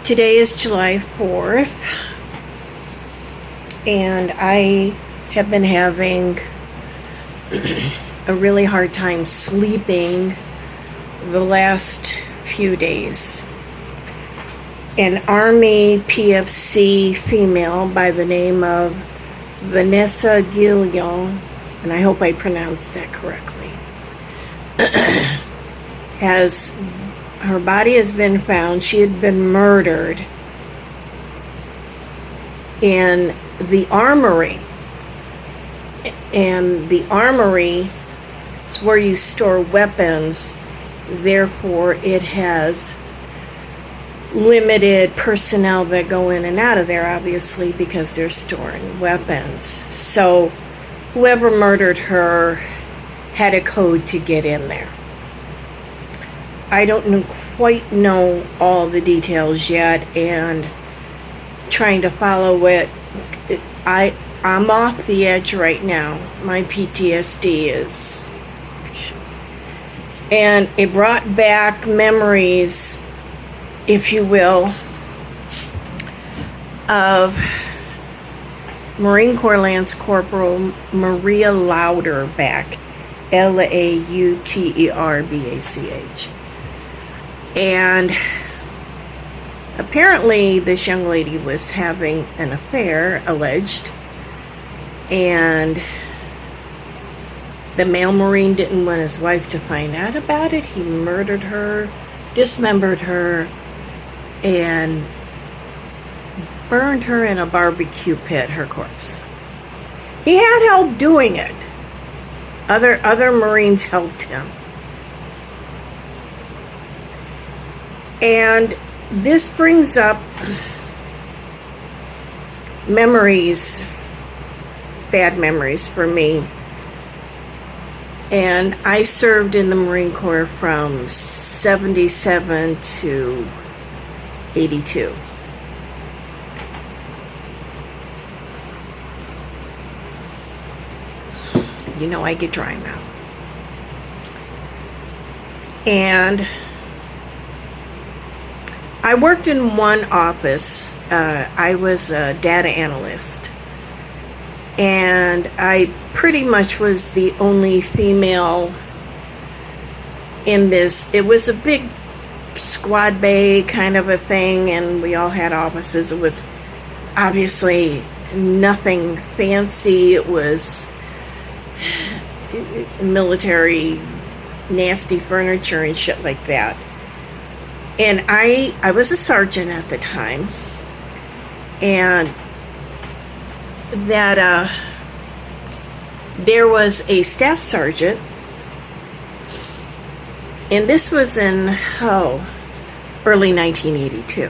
Today is July 4th, and I have been having a really hard time sleeping the last few days. An Army PFC female by the name of Vanessa Guillon, and I hope I pronounced that correctly, her body has been found. She had been murdered in the armory. And the armory is where you store weapons. Therefore, it has limited personnel that go in and out of there, obviously, because they're storing weapons. So whoever murdered her had a code to get in there. I don't quite know all the details yet, and trying to follow it. I'm off the edge right now. My PTSD is... And it brought back memories, if you will, of Marine Corps Lance Corporal Maria Louderback, Lauterbach. And apparently this young lady was having an affair, alleged, and the male Marine didn't want his wife to find out about it. He murdered her, dismembered her, and burned her in a barbecue pit, her corpse. He had help doing it. Other Marines helped him. And this brings up memories, bad memories for me. And I served in the Marine Corps from 77 to 82. You know, I get dry now. And I worked in one office. I was a data analyst, and I pretty much was the only female in this. It was a big squad bay kind of a thing, and we all had offices. It was obviously nothing fancy. It was military, nasty furniture and shit like that. And I was a sergeant at the time, and that there was a staff sergeant, and this was in early 1982,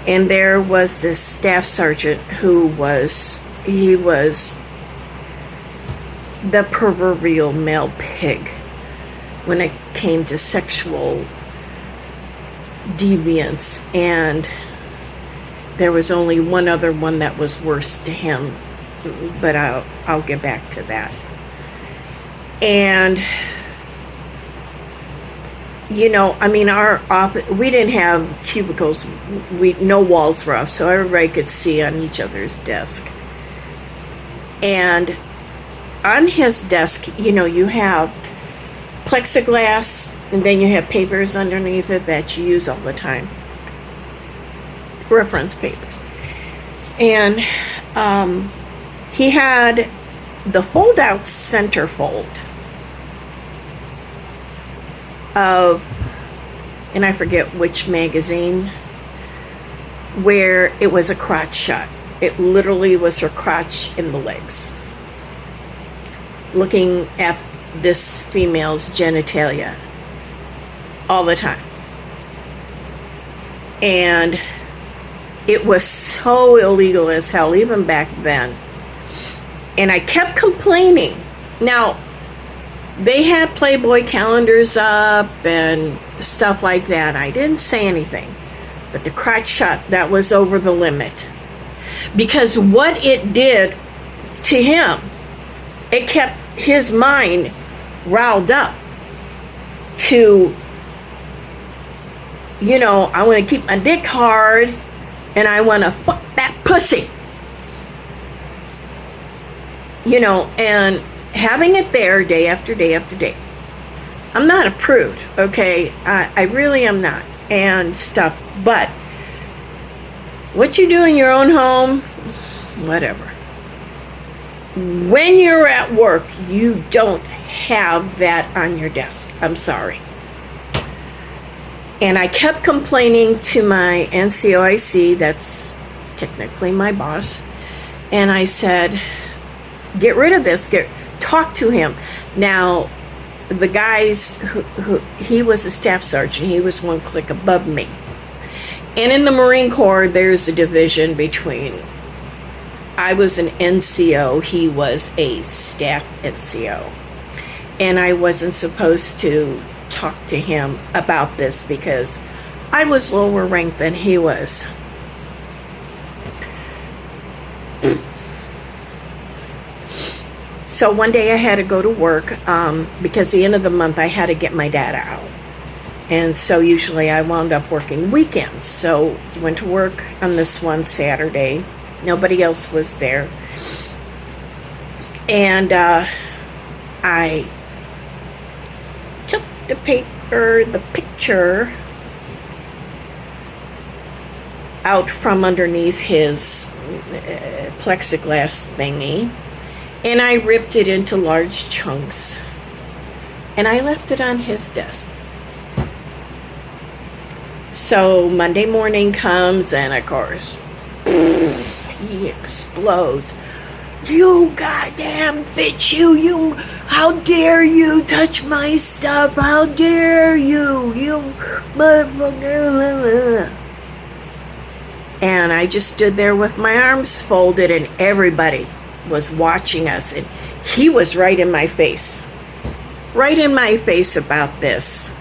and there was this staff sergeant who was the proverbial male pig when it came to sexual deviance, and there was only one other one that was worse to him, but I'll get back to that. And you know, I mean, our office, we didn't have cubicles, no walls were up, so everybody could see on each other's desk. And on his desk, you know, you have plexiglass, and then you have papers underneath it that you use all the time, reference papers. And he had the fold-out centerfold of, and I forget which magazine, where it was a crotch shot. It literally was her crotch in the legs, looking at this female's genitalia all the time. And it was so illegal as hell, even back then. And I kept complaining. Now, they had Playboy calendars up and stuff like that. I didn't say anything. But the crotch shot, that was over the limit. Because what it did to him, it kept his mind riled up to I want to keep my dick hard and I want to fuck that pussy. And having it there day after day after day. I'm not a prude, okay? I really am not. And stuff. But what you do in your own home, whatever. When you're at work, you don't have that on your desk. I'm sorry. And I kept complaining to my NCOIC, that's technically my boss, and I said, get rid of this, talk to him. Now, the guys who he was a staff sergeant, he was one click above me. And in the Marine Corps, there's a division between, I was an NCO, he was a staff NCO. And I wasn't supposed to talk to him about this because I was lower ranked than he was. So one day I had to go to work because the end of the month I had to get my data out. And so usually I wound up working weekends. So I went to work on this one Saturday. Nobody else was there. And I took the picture out from underneath his plexiglass thingy. And I ripped it into large chunks. And I left it on his desk. So Monday morning comes, and of course, he explodes. You goddamn bitch, you, how dare you touch my stuff? How dare you motherfucker. And I just stood there with my arms folded, and everybody was watching us, and he was right in my face about this.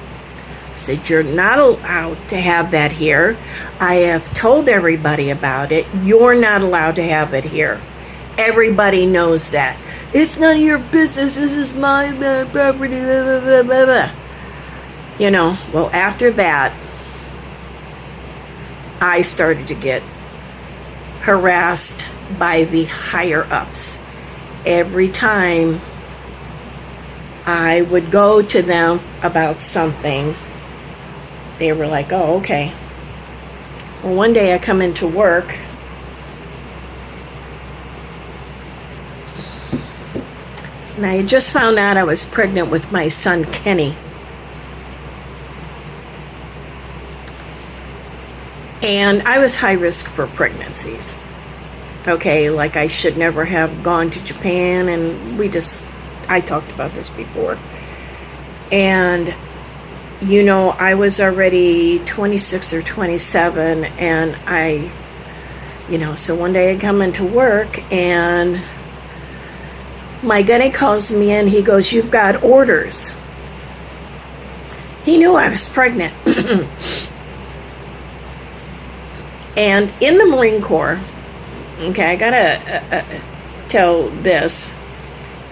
I said, you're not allowed to have that here. I have told everybody about it. You're not allowed to have it here. Everybody knows that. It's none of your business. This is my property. Blah, blah, blah, blah. Well, after that, I started to get harassed by the higher ups. Every time I would go to them about something, they were like, oh, okay. Well, one day I come into work, and I had just found out I was pregnant with my son Kenny. And I was high risk for pregnancies. Okay, like I should never have gone to Japan, and I talked about this before. And, I was already 26 or 27, and so one day I come into work, and my gunny calls me in. He goes, you've got orders. He knew I was pregnant. And in the Marine Corps, okay, I gotta tell this.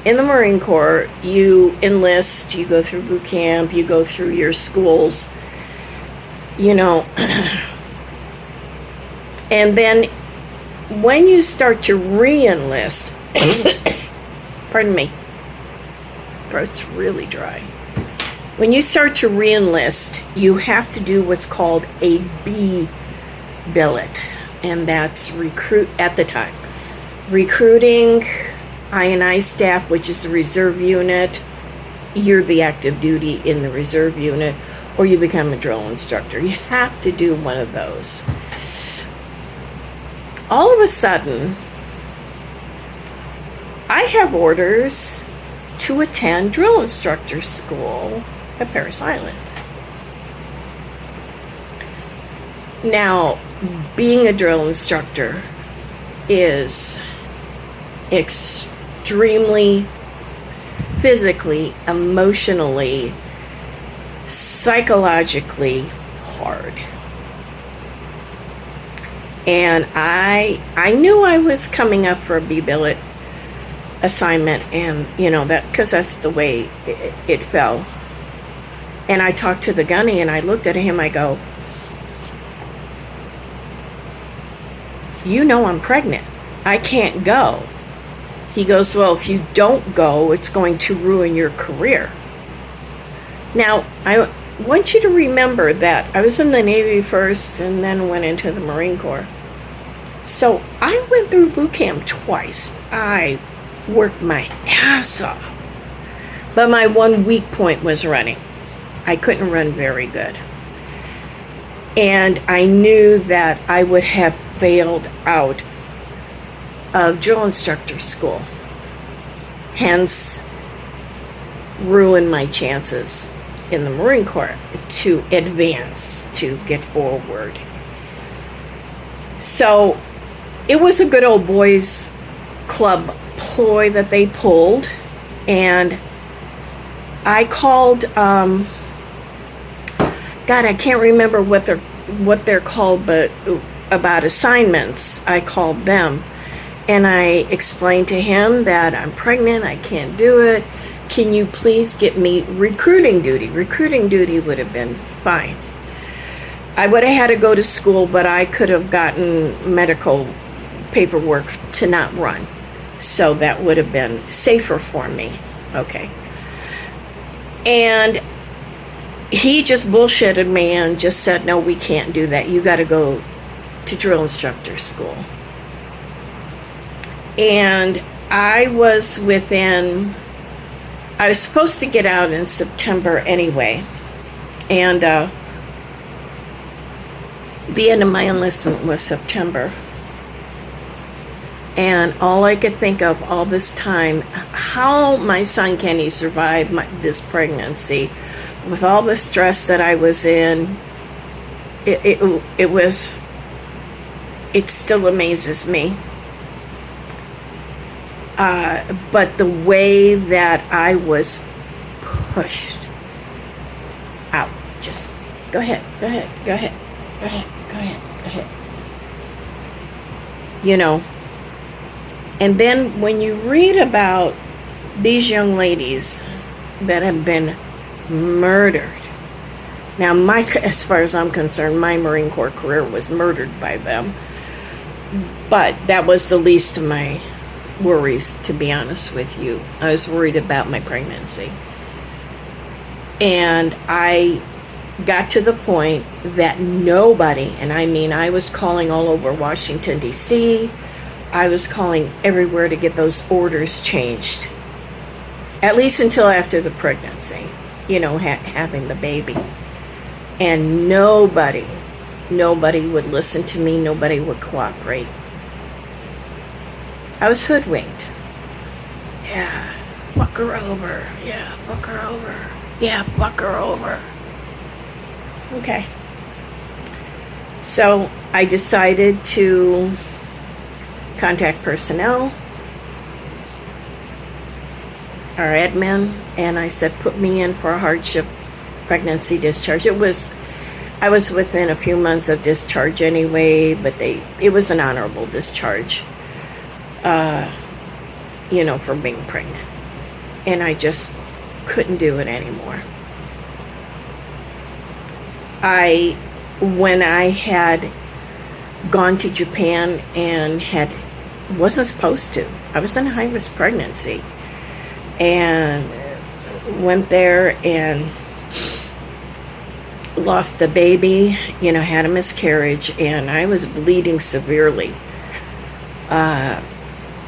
In the Marine Corps, you enlist, you go through boot camp, you go through your schools, and then when you start to re-enlist, pardon me, throat's really dry. When you start to re-enlist, you have to do what's called a B billet, and that's recruiting I&I staff, which is the reserve unit. You're the active duty in the reserve unit, or you become a drill instructor. You have to do one of those. All of a sudden, I have orders to attend drill instructor school at Parris Island. Now, being a drill instructor is extremely physically, emotionally, psychologically hard. And I knew I was coming up for a B billet assignment, and that because that's the way it fell. And I talked to the gunny, and I looked at him. I go, you know I'm pregnant. I can't go. He goes, well, if you don't go, it's going to ruin your career. Now, I want you to remember that I was in the Navy first and then went into the Marine Corps. So I went through boot camp twice. I worked my ass off. But my one weak point was running. I couldn't run very good. And I knew that I would have failed out of drill instructor school. Hence, ruined my chances in the Marine Corps to advance, to get forward. So it was a good old boys club ploy that they pulled, and I called, God, I can't remember what they're called, but about assignments, I called them, and I explained to him that I'm pregnant, I can't do it. Can you please get me recruiting duty? Recruiting duty would have been fine. I would have had to go to school, but I could have gotten medical paperwork to not run. So that would have been safer for me. Okay. And he just bullshitted me and just said, no, we can't do that. You got to go to drill instructor school. And I was supposed to get out in September anyway. And the end of my enlistment was September. And all I could think of all this time, how my son Kenny survived this pregnancy with all the stress that I was in, it still amazes me. But the way that I was pushed out, just go ahead. You know, and then when you read about these young ladies that have been murdered. Now, as far as I'm concerned, my Marine Corps career was murdered by them. But that was the least of my worries, to be honest with you. I was worried about my pregnancy. And I got to the point that nobody, and I mean, I was calling all over Washington, D.C., I was calling everywhere to get those orders changed. At least until after the pregnancy, you know, having the baby. And nobody would listen to me. Nobody would cooperate. I was hoodwinked. Yeah, fuck her over. Yeah, fuck her over. Yeah, fuck her over. Okay. So I decided to contact personnel, our admin, and I said, put me in for a hardship pregnancy discharge. I was within a few months of discharge anyway, but it was an honorable discharge, you know, for being pregnant. And I just couldn't do it anymore. When I had gone to Japan and wasn't supposed to, I was in a high-risk pregnancy, and went there and lost the baby, you know, had a miscarriage, and I was bleeding severely.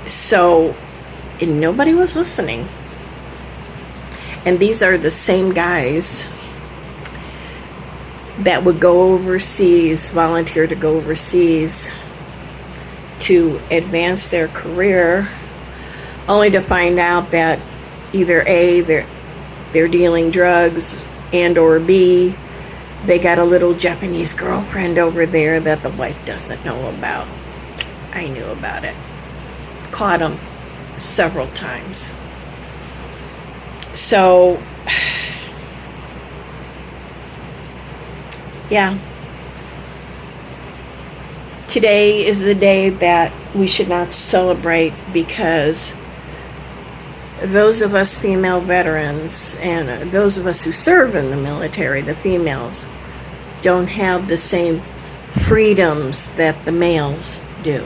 So nobody was listening. And these are the same guys that would go overseas, volunteer to go overseas to advance their career, only to find out that either A, they're dealing drugs, and or B, they got a little Japanese girlfriend over there that the wife doesn't know about. I knew about it. Caught them several times. So, yeah. Today is the day that we should not celebrate, because those of us female veterans and those of us who serve in the military, the females, don't have the same freedoms that the males do. do.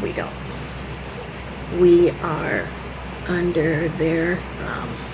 We don't. We are under their thumb.